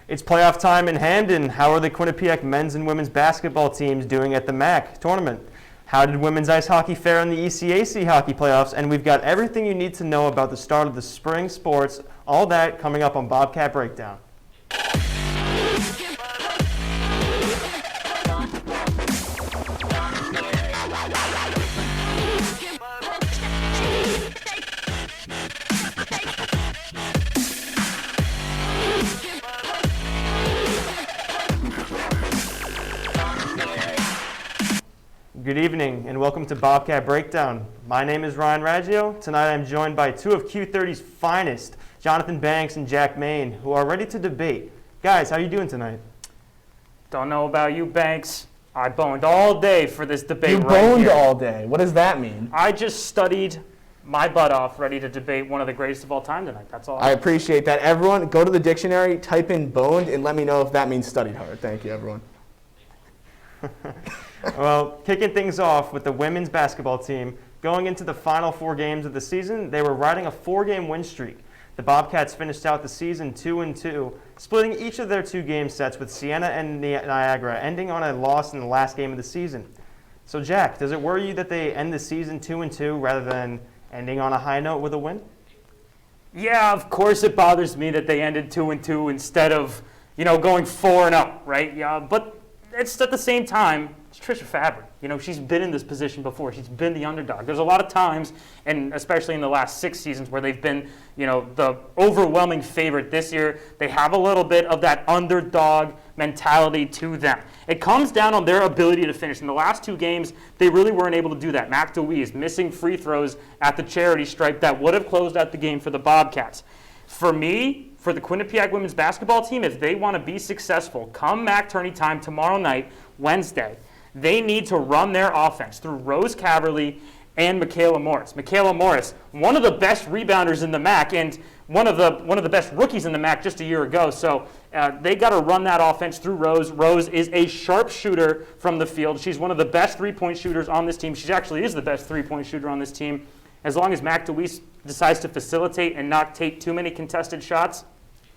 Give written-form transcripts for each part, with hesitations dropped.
It's playoff time in Hamden. How are the Quinnipiac men's and women's basketball teams doing at the MAC tournament? How did women's ice hockey fare in the ECAC hockey playoffs? And we've got everything you need to know about the start of the spring sports. All that coming up on Bobcat Breakdown. Good evening and welcome to Bobcat Breakdown. My name is Ryan Raggio. Tonight I'm joined by two of Q30's finest, Jonathan Banks and Jack Main, who are ready to debate. Guys, how are you doing tonight? Don't know about you, Banks. I boned all day for this debate. You boned all day? What does that mean? I just studied my butt off ready to debate one of the greatest of all time tonight. That's all. I appreciate that. Everyone, go to the dictionary, type in boned, and let me know if that means studied hard. Thank you, everyone. Well, kicking things off with the women's basketball team, going into the final 4 games of the season, they were riding a 4-game win streak. The Bobcats finished out the season 2-2, splitting each of their 2-game sets with Siena and Niagara, ending on a loss in the last game of the season. So, Jack, does it worry you that they end the season 2-2 rather than ending on a high note with a win? Yeah, of course it bothers me that they ended 2-2 instead of, going 4-0, right? Yeah, but it's at the same time, it's Trisha Fabry. She's been in this position before. She's been the underdog. There's a lot of times, and especially in the last 6 seasons, where they've been, the overwhelming favorite. This year, they have a little bit of that underdog mentality to them. It comes down on their ability to finish. In the last 2 games, they really weren't able to do that. McDowee is missing free throws at the charity stripe that would have closed out the game for the Bobcats. For me, for the Quinnipiac women's basketball team, if they want to be successful, come MAC tourney time tomorrow night, Wednesday, they need to run their offense through Rose Caverly and Michaela Morris. Michaela Morris, one of the best rebounders in the MAC and one of the best rookies in the MAC just a year ago. So they got to run that offense through Rose. Rose is a sharp shooter from the field. She's one of the best three-point shooters on this team. She actually is the best three-point shooter on this team. As long as McDowee decides to facilitate and not take too many contested shots,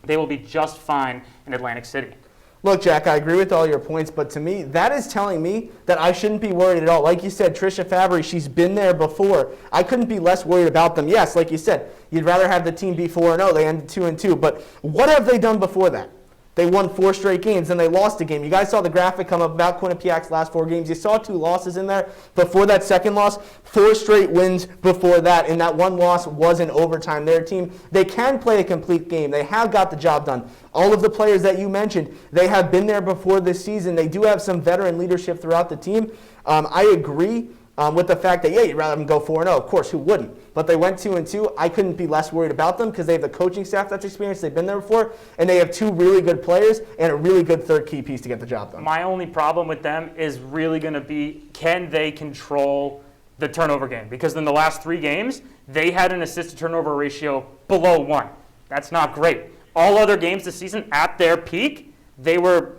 they will be just fine in Atlantic City. Look, Jack, I agree with all your points, but to me, that is telling me that I shouldn't be worried at all. Like you said, Trisha Fabry, she's been there before. I couldn't be less worried about them. Yes, like you said, you'd rather have the team be 4-0. They ended 2-2. But what have they done before that? They won 4 straight games, and they lost a game. You guys saw the graphic come up about Quinnipiac's last 4 games. You saw 2 losses in there before that second loss, 4 straight wins before that, and that 1 loss was in overtime. Their team, they can play a complete game. They have got the job done. All of the players that you mentioned, they have been there before this season. They do have some veteran leadership throughout the team. I agree with the fact that, you'd rather them go 4-0. Of course, who wouldn't? But they went 2-2. I couldn't be less worried about them because they have the coaching staff that's experienced. They've been there before. And they have 2 really good players and a really good third key piece to get the job done. My only problem with them is really going to be, can they control the turnover game? Because in the last 3 games, they had an assist-to-turnover ratio below 1. That's not great. All other games this season, at their peak, they were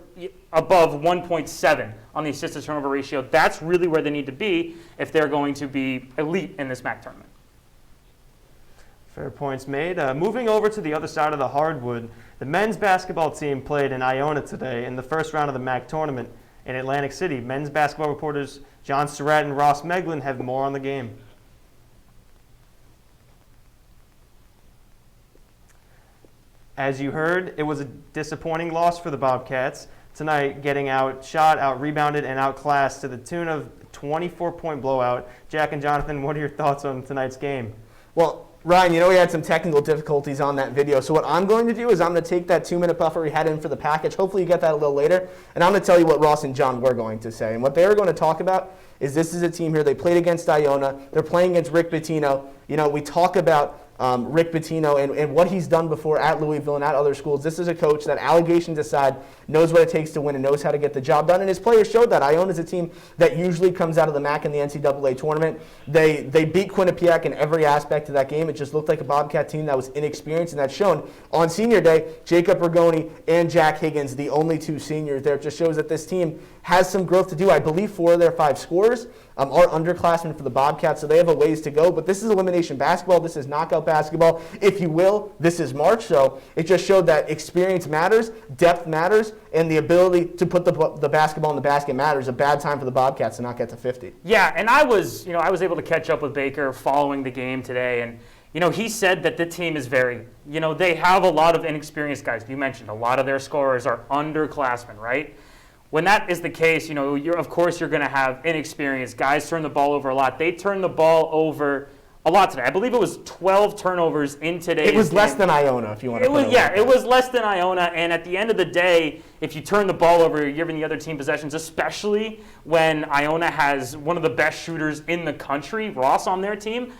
above 1.7 on the assist-to-turnover ratio. That's really where they need to be if they're going to be elite in this MAC tournament. Fair points made. Moving over to the other side of the hardwood, the men's basketball team played in Iona today in the first round of the MAC tournament in Atlantic City. Men's basketball reporters John Surratt and Ross Meglin have more on the game. As you heard, it was a disappointing loss for the Bobcats tonight, getting outshot, out-rebounded, and outclassed to the tune of 24-point blowout. Jack and Jonathan, what are your thoughts on tonight's game? Well, Ryan, we had some technical difficulties on that video. So what I'm going to do is I'm going to take that 2-minute buffer we had in for the package. Hopefully you get that a little later. And I'm going to tell you what Ross and John were going to say. And what they were going to talk about is this is a team here. They played against Iona. They're playing against Rick Pitino. We talk about Rick Pitino and what he's done before at Louisville and at other schools. This is a coach that, allegations aside, knows what it takes to win and knows how to get the job done. And his players showed that. Iona is a team that usually comes out of the MAC in the NCAA tournament. They beat Quinnipiac in every aspect of that game. It just looked like a Bobcat team that was inexperienced, and that's shown on senior day. Jacob Rigoni and Jack Higgins, the only 2 seniors there. It just shows that this team has some growth to do. I believe 4 of their 5 scorers are underclassmen for the Bobcats, so they have a ways to go. But this is elimination basketball. This is knockout basketball. If you will, this is March. So it just showed that experience matters, depth matters, and the ability to put the basketball in the basket matters. A bad time for the Bobcats to not get to 50. Yeah, and I was able to catch up with Baker following the game today, and he said that the team is very, they have a lot of inexperienced guys. You mentioned a lot of their scorers are underclassmen, right? When that is the case, of course you're going to have inexperienced guys turn the ball over a lot. They turned the ball over a lot today. I believe it was 12 turnovers in today's game. It was less than Iona, if you want to put it. It was less than Iona, and at the end of the day, if you turn the ball over, you're giving the other team possessions, especially when Iona has one of the best shooters in the country, Ross, on their team.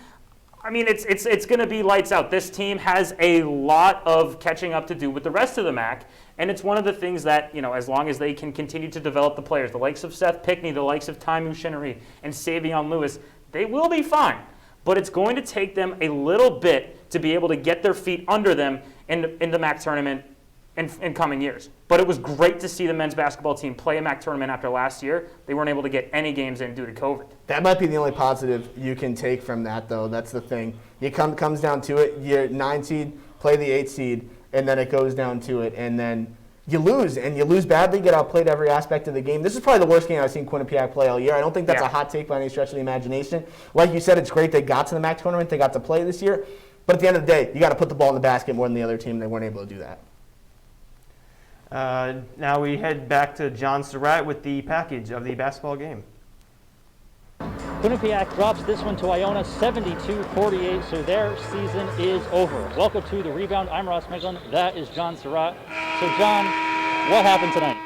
I mean, it's going to be lights out. This team has a lot of catching up to do with the rest of the MAC, and it's one of the things that, as long as they can continue to develop the players, the likes of Seth Pickney, the likes of Taimu Shinnery, and Savion Lewis, they will be fine. But it's going to take them a little bit to be able to get their feet under them in the MAC tournament in coming years. But it was great to see the men's basketball team play a MAC tournament after last year. They weren't able to get any games in due to COVID. That might be the only positive you can take from that, though. That's the thing. Comes down to it. You're 9 seed, play the 8 seed, and then it goes down to it. And then you lose, and you lose badly, get outplayed every aspect of the game. This is probably the worst game I've seen Quinnipiac play all year. I don't think that's a hot take by any stretch of the imagination. Like you said, it's great they got to the MAC tournament. They got to play this year. But at the end of the day, you got to put the ball in the basket more than the other team. They weren't able to do that. Now we head back to John Surratt with the package of the basketball game. Quinnipiac drops this one to Iona 72-48, so their season is over. Welcome to The Rebound. I'm Ross Miglin. That is John Surratt. So, John, what happened tonight?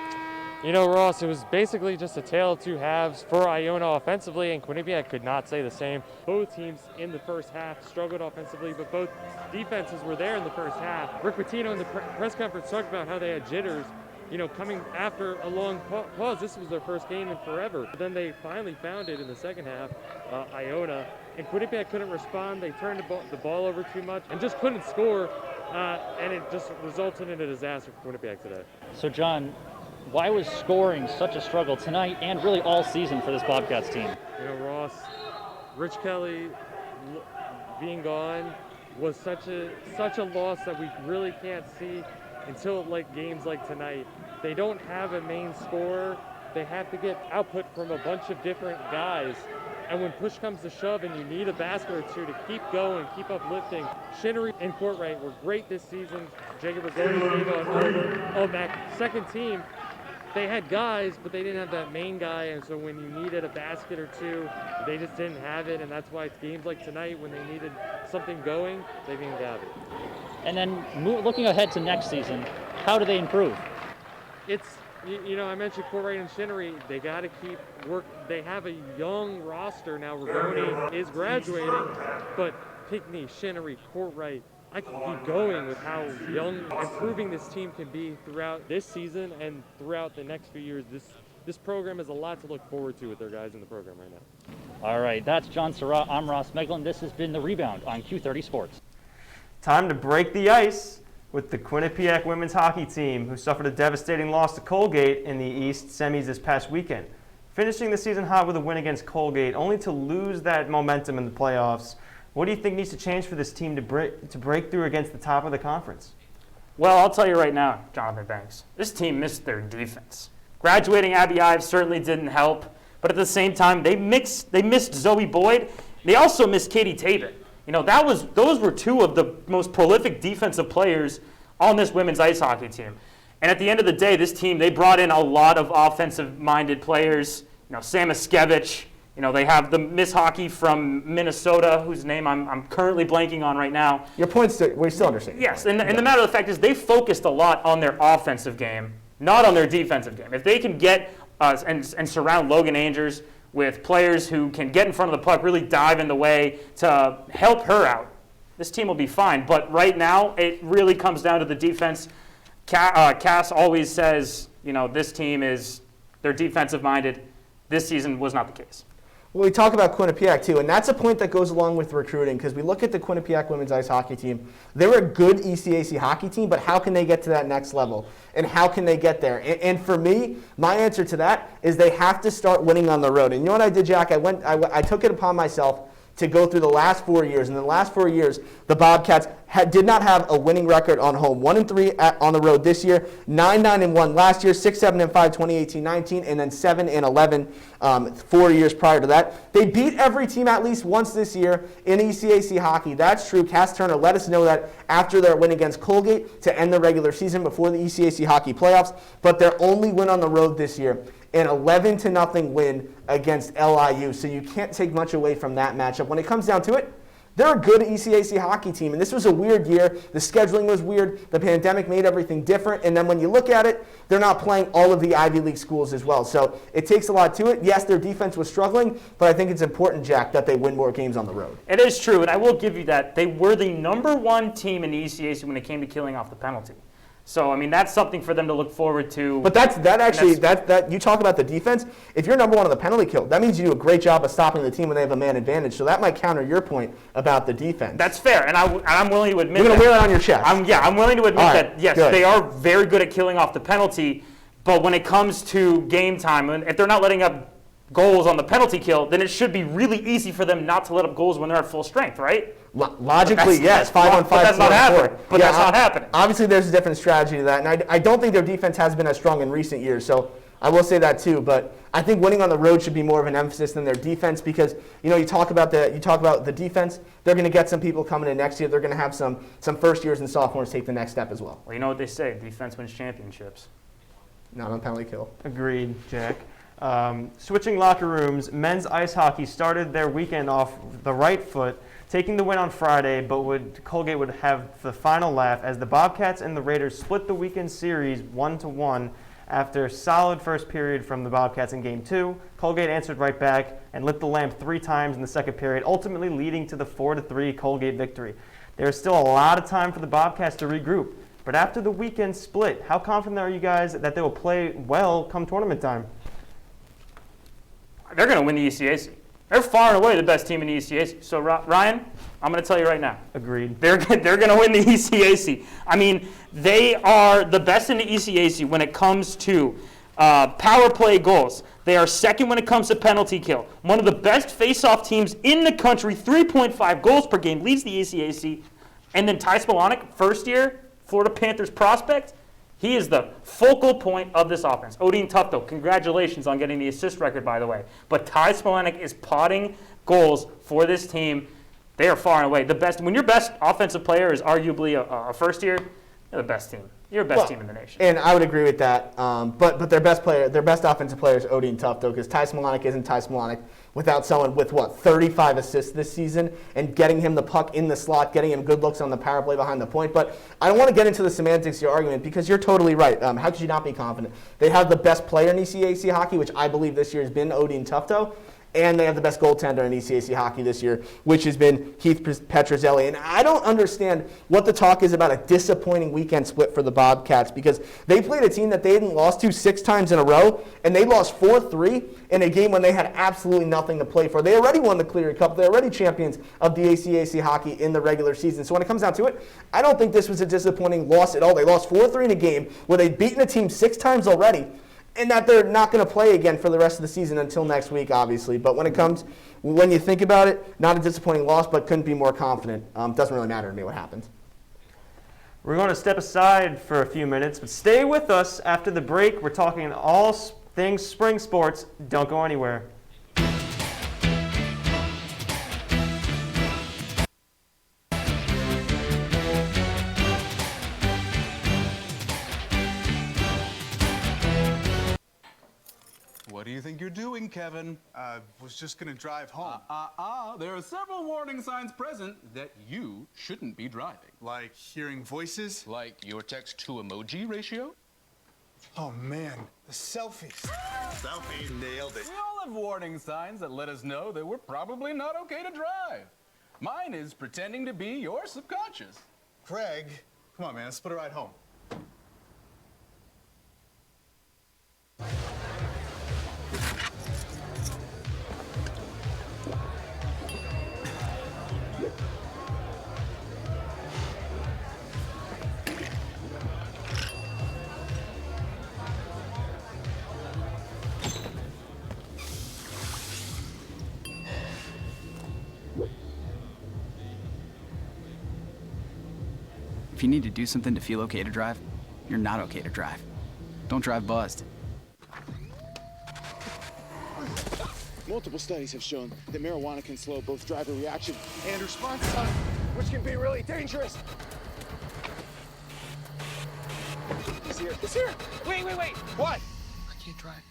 Ross, it was basically just a tale of two halves for Iona offensively, and Quinnipiac could not say the same. Both teams in the first half struggled offensively, but both defenses were there in the first half. Rick Pitino in the press conference talked about how they had jitters, coming after a long pause. This was their first game in forever. But then they finally found it in the second half, Iona, and Quinnipiac couldn't respond. They turned the ball over too much and just couldn't score, and it just resulted in a disaster for Quinnipiac today. So, John, why was scoring such a struggle tonight and really all season for this Bobcats team? Ross, Rich Kelly being gone was such a loss that we really can't see until games like tonight. They don't have a main scorer. They have to get output from a bunch of different guys. And when push comes to shove and you need a basket or two to keep going, keep uplifting, Shinnery and Courtwright were great this season. Jacob Rosoni on that second team. They had guys, but they didn't have that main guy, and so when you needed a basket or two, they just didn't have it, and that's why it's games like tonight when they needed something going, they didn't have it. And then looking ahead to next season, how do they improve? It's, I mentioned Courtwright and Shinnery. They got to keep work. They have a young roster now. Ragoni is graduating, but Pickney, Shinnery, Courtwright, I can keep going with how young improving this team can be throughout this season and throughout the next few years. This program has a lot to look forward to with their guys in the program right now. All right, that's John Surratt. I'm Ross Miglin. This has been The Rebound on Q30 Sports. Time to break the ice with the Quinnipiac women's hockey team, who suffered a devastating loss to Colgate in the East semis this past weekend. Finishing the season hot with a win against Colgate, only to lose that momentum in the playoffs. What do you think needs to change for this team to break through against the top of the conference? Well, I'll tell you right now, Jonathan Banks, this team missed their defense. Graduating Abby Ives certainly didn't help, but at the same time, they missed Zoe Boyd. They also missed Katie Tabin. Those were two of the most prolific defensive players on this women's ice hockey team. And at the end of the day, this team, they brought in a lot of offensive-minded players. Sam Iskevich. They have the Miss Hockey from Minnesota, whose name I'm currently blanking on right now. Your point's we still understand. Yes, and the matter of the fact is they focused a lot on their offensive game, not on their defensive game. If they can get and surround Logan Angers with players who can get in front of the puck, really dive in the way to help her out, this team will be fine. But right now, it really comes down to the defense. Cass always says, this team they're defensive-minded. This season was not the case. Well, we talk about Quinnipiac too, and that's a point that goes along with recruiting because we look at the Quinnipiac women's ice hockey team. They're a good ECAC hockey team, but how can they get to that next level? And how can they get there? And for me, my answer to that is they have to start winning on the road. And you know what I did, Jack? I took it upon myself to go through the last 4 years. And in the last 4 years, the Bobcats did not have a winning record on home. 1-3 on the road this year, 9-9-1 last year, 6-7-5 2018-19, and then 7-11 4 years prior to that. They beat every team at least once this year in ECAC hockey. That's true. Cass Turner let us know that after their win against Colgate to end the regular season before the ECAC hockey playoffs. But their only win on the road this year, an 11-0 win against LIU. So you can't take much away from that matchup. When it comes down to it, they're a good ECAC hockey team, and this was a weird year. The scheduling was weird. The pandemic made everything different, and then when you look at it, they're not playing all of the Ivy League schools as well. So it takes a lot to it. Yes, their defense was struggling, but I think it's important, Jack, that they win more games on the road. It is true, and I will give you that. They were the #1 team in the ECAC when it came to killing off the penalty. So, I mean, that's something for them to look forward to. But that you talk about the defense. If you're #1 on the penalty kill, that means you do a great job of stopping the team when they have a man advantage. So that might counter your point about the defense. That's fair, and I'm willing to admit You're going that. to wear that on your chest. I'm willing to admit All that, right, yes, good. they are very good at killing off the penalty, but when it comes to game time, and if they're not letting up goals on the penalty kill, then it should be really easy for them not to let up goals when they're at full strength, right? Logically, yes, 5-on-5. But that's not happening. But Yeah, that's not happening. Obviously, there's a different strategy to that, and I don't think their defense has been as strong in recent years. So I will say that too. But I think winning on the road should be more of an emphasis than their defense because you talk about the defense. They're going to get some people coming in next year. They're going to have some first years and sophomores take the next step as well. Well, you know what they say: defense wins championships. Not on penalty kill. Agreed, Jack. Switching locker rooms, men's ice hockey started their weekend off the right foot, taking the win on Friday, but Colgate would have the final laugh as the Bobcats and the Raiders split the weekend series 1-1 after a solid first period from the Bobcats in Game 2. Colgate answered right back and lit the lamp 3 times in the second period, ultimately leading to the 4-3 Colgate victory. There's still a lot of time for the Bobcats to regroup, but after the weekend split, how confident are you guys that they will play well come tournament time? They're going to win the ECAC. They're far and away the best team in the ECAC. So, Ryan, I'm going to tell you right now. Agreed. They're going to win the ECAC. I mean, they are the best in the ECAC when it comes to power play goals. They are second when it comes to penalty kill. One of the best face-off teams in the country, 3.5 goals per game, leads the ECAC. And then Ty Smolonic, first year, Florida Panthers prospect. He is the focal point of this offense. Odin Tufto, congratulations on getting the assist record, by the way. But Ty Smolonic is potting goals for this team. They are far and away the best. When your best offensive player is arguably a first year, you're the best team. You're the best team in the nation. And I would agree with that. But their best offensive player is Odin Tufto because Ty Smolonic isn't Ty Smolonic without someone with 35 assists this season and getting him the puck in the slot, getting him good looks on the power play behind the point. But I don't want to get into the semantics of your argument because you're totally right. How could you not be confident? They have the best player in ECAC hockey, which I believe this year has been Odin Tufto. And they have the best goaltender in ECAC hockey this year, which has been Keith Petrozelli. And I don't understand what the talk is about a disappointing weekend split for the Bobcats because they played a team that they hadn't lost to 6 times in a row, and they lost 4-3 in a game when they had absolutely nothing to play for. They already won the Cleary Cup. They're already champions of the ACAC hockey in the regular season. So when it comes down to it, I don't think this was a disappointing loss at all. They lost 4-3 in a game where they'd beaten a team 6 times already, and that they're not going to play again for the rest of the season until next week, obviously. But when you think about it, not a disappointing loss, but couldn't be more confident. Doesn't really matter to me what happens. We're going to step aside for a few minutes, but stay with us after the break. We're talking all things spring sports. Don't go anywhere. What do you think you're doing, Kevin? Was just gonna drive home. There are several warning signs present that you shouldn't be driving. Like hearing voices. Like your text-to-emoji ratio? Oh man, the selfies. Selfie, nailed it. We all have warning signs that let us know that we're probably not okay to drive. Mine is pretending to be your subconscious. Craig, come on man, let's split a ride home. If you need to do something to feel okay to drive, you're not okay to drive. Don't drive buzzed. Multiple studies have shown that marijuana can slow both driver reaction and response time, which can be really dangerous. He's here. He's here. Wait. What? I can't drive.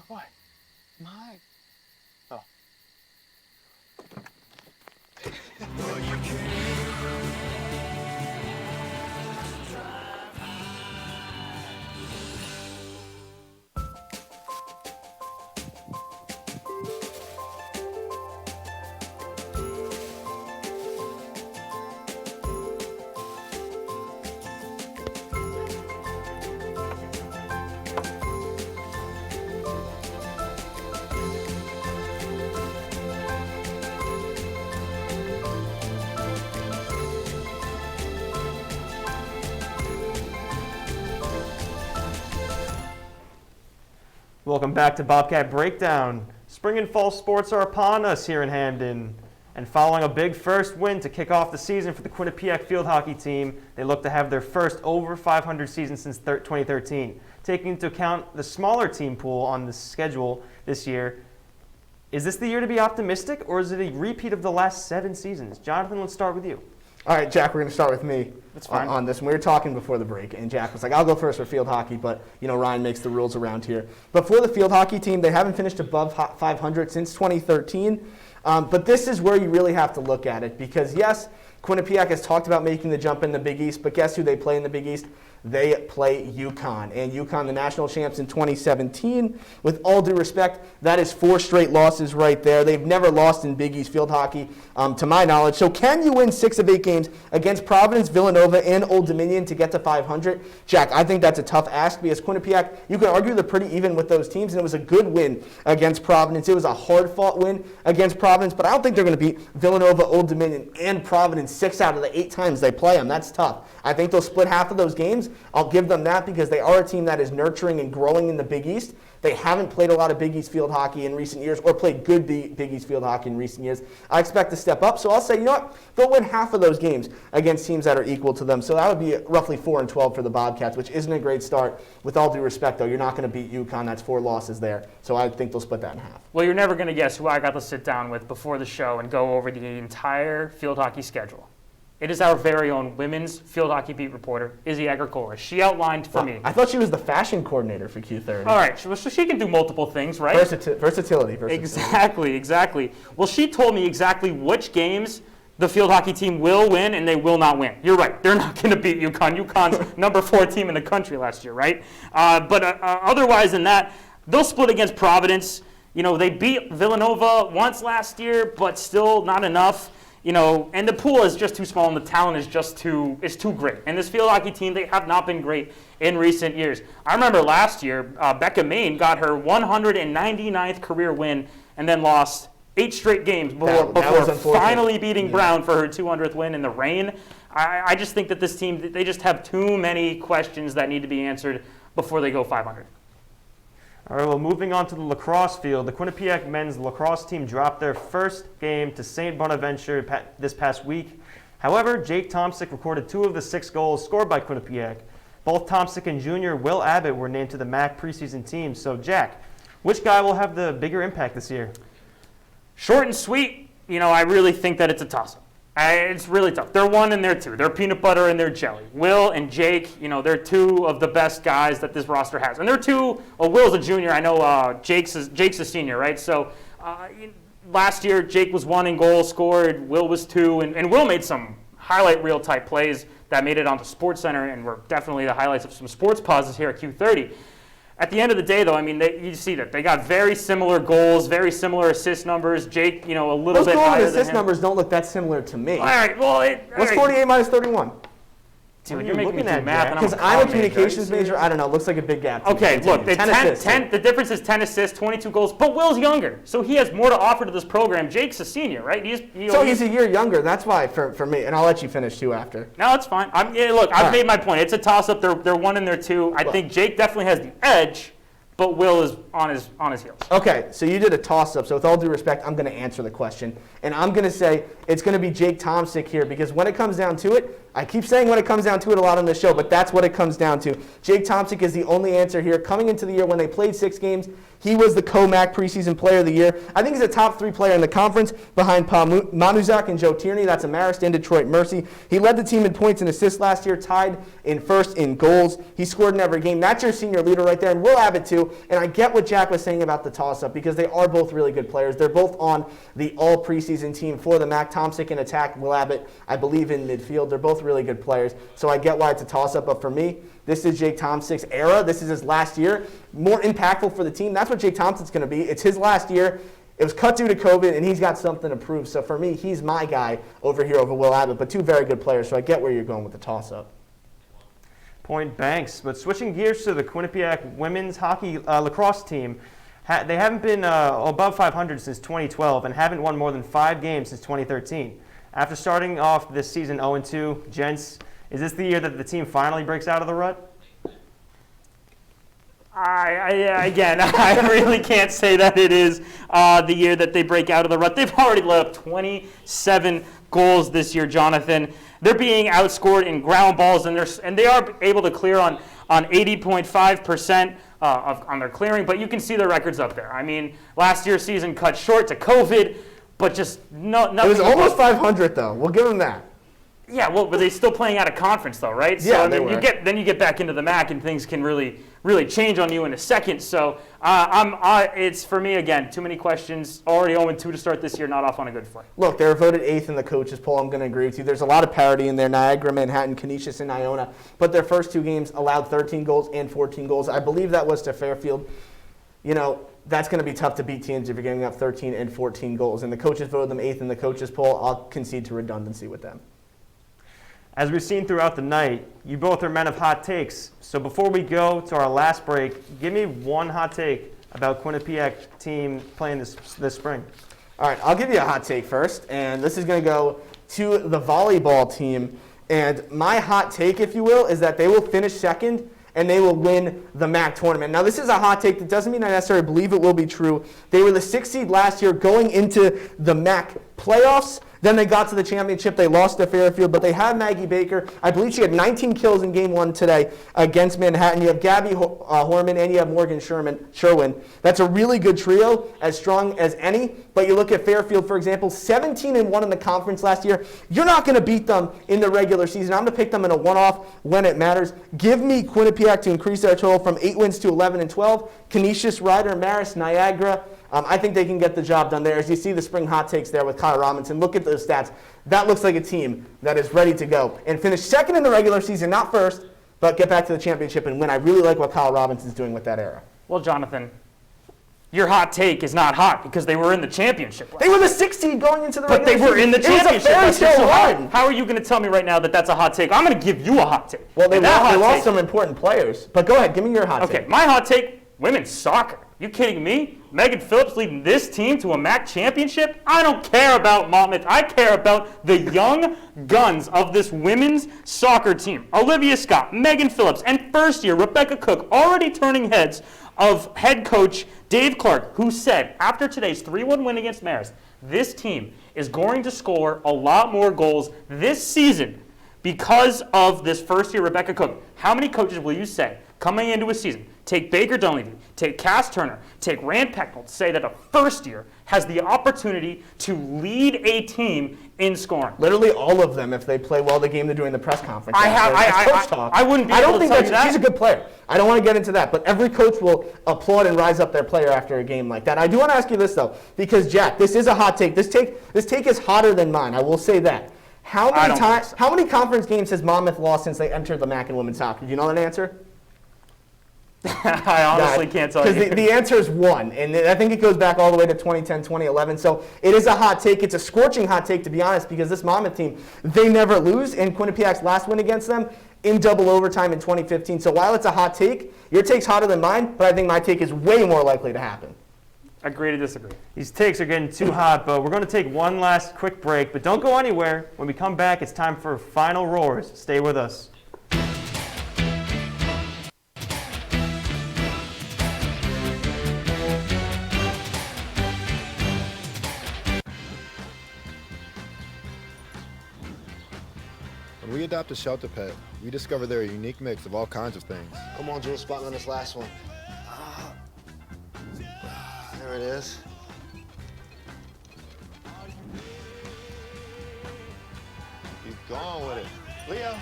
Why? My. Oh. Welcome back to Bobcat Breakdown. Spring and fall sports are upon us here in Hamden. And following a big first win to kick off the season for the Quinnipiac field hockey team, they look to have their first over 500 season since 2013. Taking into account the smaller team pool on the schedule this year, is this the year to be optimistic, or is it a repeat of the last 7 seasons? Jonathan, let's start with you. All right, Jack, we're going to start with me That's fine. on this. And we were talking before the break, and Jack was like, I'll go first for field hockey, but, Ryan makes the rules around here. But for the field hockey team, they haven't finished above 500 since 2013. But this is where you really have to look at it because, yes, Quinnipiac has talked about making the jump in the Big East, but guess who they play in the Big East? They play UConn. And UConn, the national champs in 2017. With all due respect, that is 4 straight losses right there. They've never lost in Big East field hockey, to my knowledge. So can you win 6 of 8 games against Providence, Villanova, and Old Dominion to get to 500? Jack, I think that's a tough ask because Quinnipiac, you can argue they're pretty even with those teams, and it was a good win against Providence. It was a hard-fought win against Providence, but I don't think they're going to beat Villanova, Old Dominion, and Providence 6 out of the 8 times they play them. That's tough. I think they'll split half of those games. I'll give them that because they are a team that is nurturing and growing in the Big East. They haven't played a lot of Big East field hockey in recent years or played good Big East field hockey in recent years. I expect to step up, so I'll say, you know what? They'll win half of those games against teams that are equal to them. So that would be roughly 4-12 for the Bobcats, which isn't a great start. With all due respect, though, you're not going to beat UConn. That's 4 losses there. So I think they'll split that in half. Well, you're never going to guess who I got to sit down with before the show and go over the entire field hockey schedule. It is our very own women's field hockey beat reporter, Izzy Agricola. She outlined for me. I thought she was the fashion coordinator for Q30. All right, so she can do multiple things, right? Versatility. Exactly. Well, she told me exactly which games the field hockey team will win and they will not win. You're right. They're not going to beat UConn. UConn's number 4 team in the country last year, right? But otherwise than that, they'll split against Providence. They beat Villanova once last year, but still not enough. And the pool is just too small and the talent is just too great. And this field hockey team, they have not been great in recent years. I remember last year, Becca Main got her 199th career win and then lost 8 straight games before finally beating Brown for her 200th win in the rain. I just think that this team, they just have too many questions that need to be answered before they go 500. All right, well, moving on to the lacrosse field, the Quinnipiac men's lacrosse team dropped their first game to St. Bonaventure this past week. However, Jake Tomsic recorded 2 of the 6 goals scored by Quinnipiac. Both Tomsic and junior Will Abbott were named to the MAC preseason team. So, Jack, which guy will have the bigger impact this year? Short and sweet, I really think that it's a toss-up. It's really tough. They're 1 and they're 2. They're peanut butter and they're jelly. Will and Jake, they're 2 of the best guys that this roster has. And they're 2, Will's a junior. I know Jake's a senior, right? So last year, Jake was 1 in goals scored. Will was 2. And Will made some highlight reel type plays that made it onto SportsCenter and were definitely the highlights of some sports pauses here at Q30. At the end of the day, though, you see that they got very similar goals, very similar assist numbers. Jake, a little bit higher than him. Those goal and assist numbers don't look that similar to me. All right, well, what's 48 minus 31? Dude, you're making me do math. Because I'm a communications major. I don't know. It looks like a big gap. Okay, look, the difference is 10 assists, 22 goals. But Will's younger, so he has more to offer to this program. Jake's a senior, right? He's a year younger. That's why for me. And I'll let you finish too after. No, it's fine. I've made my point. It's a toss-up. They're 1 and they're 2. I think Jake definitely has the edge. but Will is on his heels. Okay, so you did a toss-up, so with all due respect, I'm going to answer the question. And I'm going to say it's going to be Jake Tomsick here, because when it comes down to it, I keep saying when it comes down to it a lot on the show, but that's what it comes down to. Jake Tomsick is the only answer here. Coming into the year when they played 6 games, he was the co-MAC preseason player of the year. I think he's a top 3 player in the conference behind Manuzak and Joe Tierney. That's a Marist and Detroit Mercy. He led the team in points and assists last year, tied in first in goals. He scored in every game. That's your senior leader right there, and Will Abbott too. And I get what Jack was saying about the toss-up, because they are both really good players. They're both on the all preseason team for the MAC. Tomsick in attack, Will Abbott, I believe, in midfield. They're both really good players. So I get why it's a toss-up, but for me, this is Jake Tomsick's era. This is his last year. More impactful for the team. That's what Jake Tomsick's going to be. It's his last year. It was cut due to COVID, and he's got something to prove. So for me, he's my guy over here over Will Abbott, but 2 very good players. So I get where you're going with the toss-up. Point Banks. But switching gears to the Quinnipiac women's hockey lacrosse team, they haven't been above 500 since 2012 and haven't won more than 5 games since 2013. After starting off this season 0-2, gents, is this the year that the team finally breaks out of the rut? Again, I really can't say that it is the year that they break out of the rut. They've already let up 27 goals this year, Jonathan. They're being outscored in ground balls, and they are able to clear on 80.5% on their clearing, but you can see their records up there. I mean, last year's season cut short to COVID, but just nothing. It was almost 500, though. We'll give them that. Yeah, well, but they're still playing out of conference, though, right? Yeah, so, I they mean, were. you get back into the MAC, and things can really change on you in a second. So, it's for me again. Too many questions. Already 0-2 to start this year. Not off on a good foot. Look, they were voted 8th in the coaches poll. I'm going to agree with you. There's a lot of parity in there. Niagara, Manhattan, Canisius, and Iona. But their first 2 games allowed 13 goals and 14 goals. I believe that was to Fairfield. You know, that's going to be tough to beat teams if you're giving up 13 and 14 goals. And the coaches voted them 8th in the coaches poll. I'll concede to redundancy with them. As we've seen throughout the night, you both are men of hot takes. So before we go to our last break, give me one hot take about Quinnipiac team playing this spring. All right, I'll give you a hot take first, and this is going to go to the volleyball team. And my hot take, if you will, is that they will finish second and they will win the MAC tournament. Now, this is a hot take. That doesn't mean I necessarily believe it will be true. They were the 6th seed last year going into the MAC playoffs. Then they got to the championship. They lost to Fairfield, but they have Maggie Baker. I believe she had 19 kills in game 1 today against Manhattan. You have Gabby Horman and you have Morgan Sherwin. That's a really good trio, as strong as any. But you look at Fairfield, for example, 17-1 in the conference last year. You're not going to beat them in the regular season. I'm going to pick them in a one-off when it matters. Give me Quinnipiac to increase their total from 8 wins to 11-12. Canisius, Ryder, Marist, Niagara. I think they can get the job done there. As you see the spring hot takes there with Kyle Robinson, look at those stats. That looks like a team that is ready to go and finish second in the regular season, not first, but get back to the championship and win. I really like what Kyle Robinson's doing with that era. Well, Jonathan, your hot take is not hot because they were in the championship. They were the 6th seed going into the but regular season. But they were in the championship. It was a fairy tale run. How are you going to tell me right now that that's a hot take? I'm going to give you a hot take. Well, they lost some important players. But go ahead, give me your hot take. Okay, my hot take, women's soccer. You kidding me? Megan Phillips leading this team to a MAC championship? I don't care about Monmouth. I care about the young guns of this women's soccer team. Olivia Scott, Megan Phillips, and first year Rebecca Cook already turning heads of head coach Dave Clark, who said after today's 3-1 win against Marist, this team is going to score a lot more goals this season because of this first year Rebecca Cook. How many coaches will you say coming into a season, take Baker Dunleavy, take Cass Turner, take Rand Pecknold, say that a first year has the opportunity to lead a team in scoring? Literally all of them if they play well the game they're doing the press conference. I wouldn't be able to tell you that. She's a good player. I don't want to get into that, but every coach will applaud and rise up their player after a game like that. I do want to ask you this, though, because, Jack, this is a hot take. This take is hotter than mine. I will say that. How many conference games has Monmouth lost since they entered the MAC in women's soccer? Do you know that answer? I honestly can't tell you. Because the answer is 1, and I think it goes back all the way to 2010, 2011. So it is a hot take. It's a scorching hot take, to be honest, because this Monmouth team, they never lose. And Quinnipiac's last win against them in double overtime in 2015. So while it's a hot take, your take's hotter than mine, but I think my take is way more likely to happen. Agree to disagree. These takes are getting too hot, but we're going to take one last quick break. But don't go anywhere. When we come back, it's time for Final Roars. Stay with us. we adopt a shelter pet, we discover they're a unique mix of all kinds of things. Come on, Jules, spot me on this last one. There it is. Keep going with it. Leo.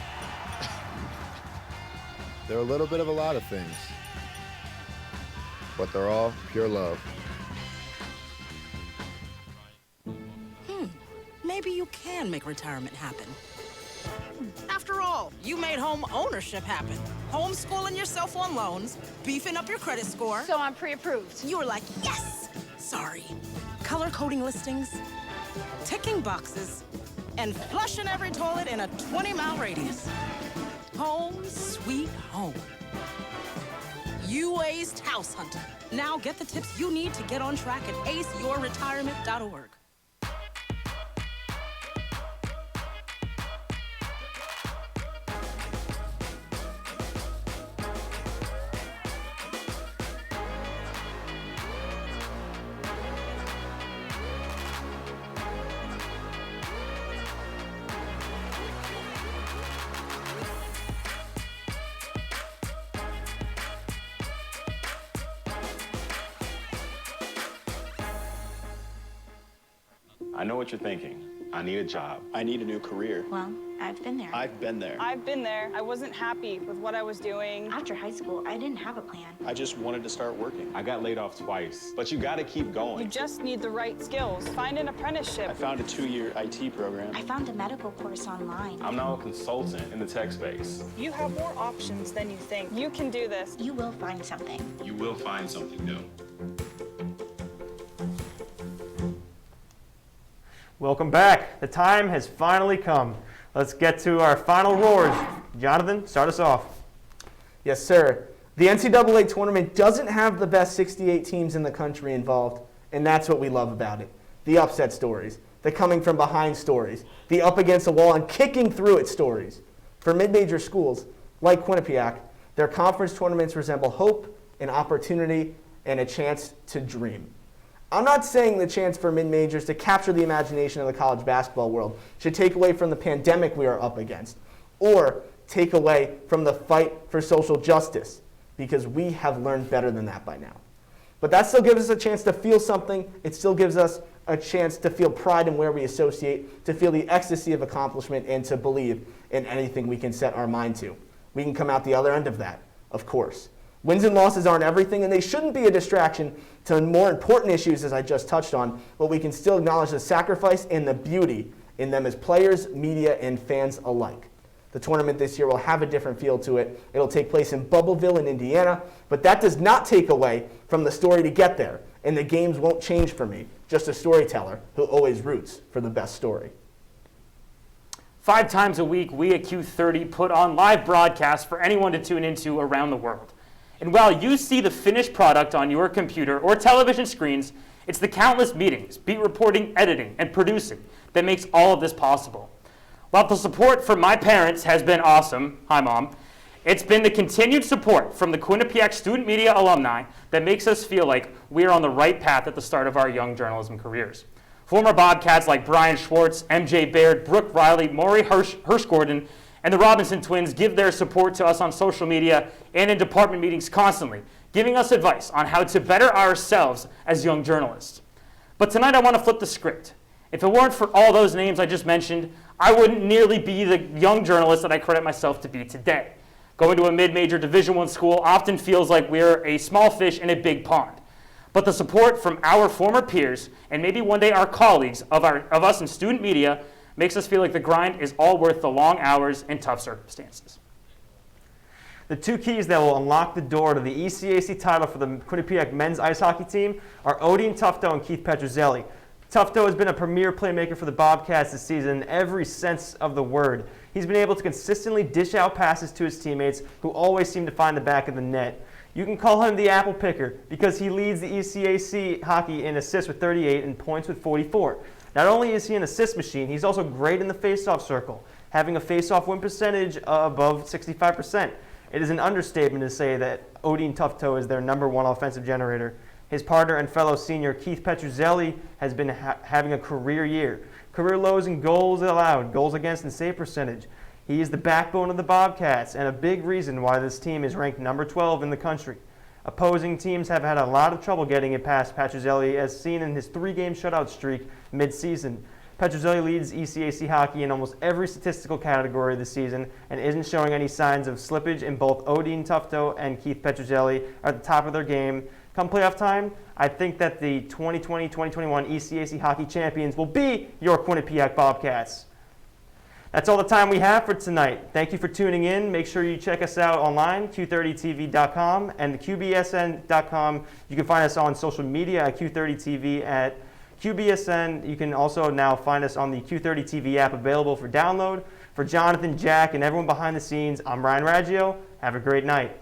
They're a little bit of a lot of things, but they're all pure love. Maybe you can make retirement happen. After all, you made home ownership happen. Homeschooling yourself on loans, beefing up your credit score. So I'm pre-approved. You were like, yes! Sorry. Color coding listings, ticking boxes, and flushing every toilet in a 20-mile radius. Home sweet home. You aced house hunting. Now get the tips you need to get on track at aceyourretirement.org. I know what you're thinking. I need a job. I need a new career. Well, I've been there. I've been there. I've been there. I wasn't happy with what I was doing. After high school, I didn't have a plan. I just wanted to start working. I got laid off twice, but you gotta keep going. You just need the right skills. Find an apprenticeship. I found a 2-year IT program. I found a medical course online. I'm now a consultant in the tech space. You have more options than you think. You can do this. You will find something. You will find something new. Welcome back. The time has finally come. Let's get to our final roars. Jonathan, start us off. Yes, sir. The NCAA tournament doesn't have the best 68 teams in the country involved, and that's what we love about it. The upset stories, the coming from behind stories, the up against the wall and kicking through it stories. For mid-major schools like Quinnipiac, their conference tournaments resemble hope, an opportunity, and a chance to dream. I'm not saying the chance for mid-majors to capture the imagination of the college basketball world should take away from the pandemic we are up against, or take away from the fight for social justice, because we have learned better than that by now. But that still gives us a chance to feel something. It still gives us a chance to feel pride in where we associate, to feel the ecstasy of accomplishment, and to believe in anything we can set our mind to. We can come out the other end of that, of course. Wins and losses aren't everything, and they shouldn't be a distraction to more important issues, as I just touched on, but we can still acknowledge the sacrifice and the beauty in them as players, media, and fans alike. The tournament this year will have a different feel to it. It'll take place in Bubbleville in Indiana, but that does not take away from the story to get there, and the games won't change for me, just a storyteller who always roots for the best story. 5 times a week, we at Q30 put on live broadcasts for anyone to tune into around the world. And while you see the finished product on your computer or television screens, it's the countless meetings, beat reporting, editing, and producing that makes all of this possible. While the support from my parents has been awesome, hi Mom, it's been the continued support from the Quinnipiac student media alumni that makes us feel like we are on the right path at the start of our young journalism careers. Former Bobcats like Brian Schwartz, MJ Baird, Brooke Riley, Maury Hirsch-Gordon, and the Robinson twins give their support to us on social media and in department meetings constantly, giving us advice on how to better ourselves as young journalists. But tonight I want to flip the script. If it weren't for all those names I just mentioned, I wouldn't nearly be the young journalist that I credit myself to be today. Going to a mid-major Division I school often feels like we're a small fish in a big pond. But the support from our former peers, and maybe one day our colleagues of us in student media, makes us feel like the grind is all worth the long hours and tough circumstances. The 2 keys that will unlock the door to the ECAC title for the Quinnipiac men's ice hockey team are Odin Tufto and Keith Petruzzelli. Tufto has been a premier playmaker for the Bobcats this season in every sense of the word. He's been able to consistently dish out passes to his teammates, who always seem to find the back of the net. You can call him the apple picker because he leads the ECAC hockey in assists with 38 and points with 44. Not only is he an assist machine, he's also great in the faceoff circle, having a faceoff win percentage above 65%. It is an understatement to say that Odin Tufto is their #1 offensive generator. His partner and fellow senior Keith Petruzzelli has been having a career year. Career lows in goals allowed, goals against, and save percentage. He is the backbone of the Bobcats and a big reason why this team is ranked number 12 in the country. Opposing teams have had a lot of trouble getting it past Petrozelli, as seen in his 3-game shutout streak mid-season. Petrozelli leads ECAC hockey in almost every statistical category this season and isn't showing any signs of slippage, in both Odin Tufto and Keith Petrozelli are at the top of their game. Come playoff time, I think that the 2020-2021 ECAC hockey champions will be your Quinnipiac Bobcats. That's all the time we have for tonight. Thank you for tuning in. Make sure you check us out online, Q30TV.com and QBSN.com. You can find us on social media at Q30TV at QBSN. You can also now find us on the Q30TV app, available for download. For Jonathan, Jack, and everyone behind the scenes, I'm Ryan Raggio. Have a great night.